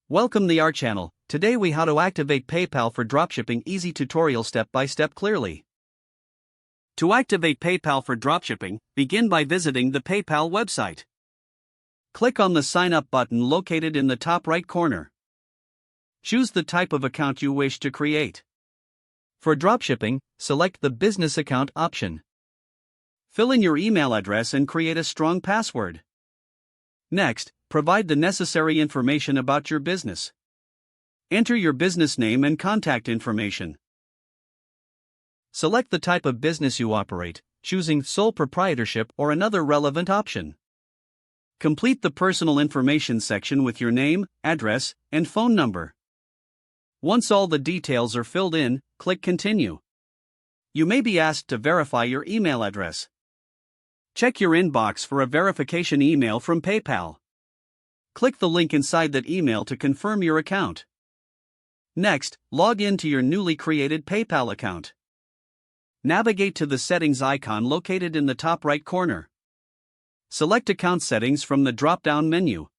Welcome to our channel. Today we how to activate PayPal for dropshipping easy tutorial step by step clearly. To activate PayPal for dropshipping, begin by visiting the PayPal website. Click on the sign up button located in the top right corner. Choose the type of account you wish to create. For dropshipping, select the business account option. Fill in your email address and create a strong password. Next, provide the necessary information about your business. Enter your business name and contact information. Select the type of business you operate, choosing sole proprietorship or another relevant option. Complete the personal information section with your name, address, and phone number. Once all the details are filled in, click Continue. You may be asked to verify your email address. Check your inbox for a verification email from PayPal. Click the link inside that email to confirm your account. Next, log in to your newly created PayPal account. Navigate to the settings icon located in the top right corner. Select Account Settings from the drop-down menu.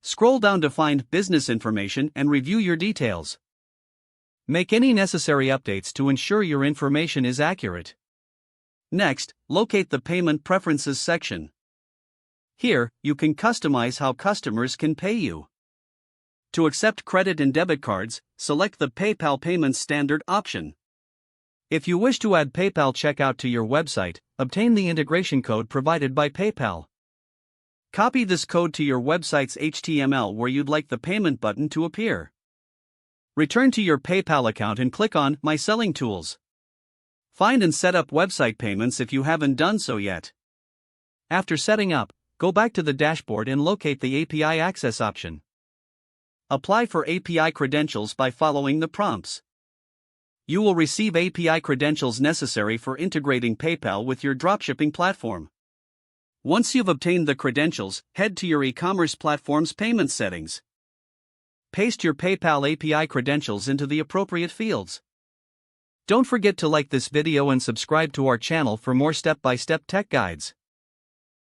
Scroll down to find Business Information and review your details. Make any necessary updates to ensure your information is accurate. Next, locate the Payment Preferences section. Here, you can customize how customers can pay you. To accept credit and debit cards, select the PayPal Payments Standard option. If you wish to add PayPal checkout to your website, obtain the integration code provided by PayPal. Copy this code to your website's HTML where you'd like the payment button to appear. Return to your PayPal account and click on My Selling Tools. Find and set up website payments if you haven't done so yet. After setting up, go back to the dashboard and locate the API Access option. Apply for API credentials by following the prompts. You will receive API credentials necessary for integrating PayPal with your dropshipping platform. Once you've obtained the credentials, head to your e-commerce platform's payment settings. Paste your PayPal API credentials into the appropriate fields. Don't forget to like this video and subscribe to our channel for more step-by-step tech guides.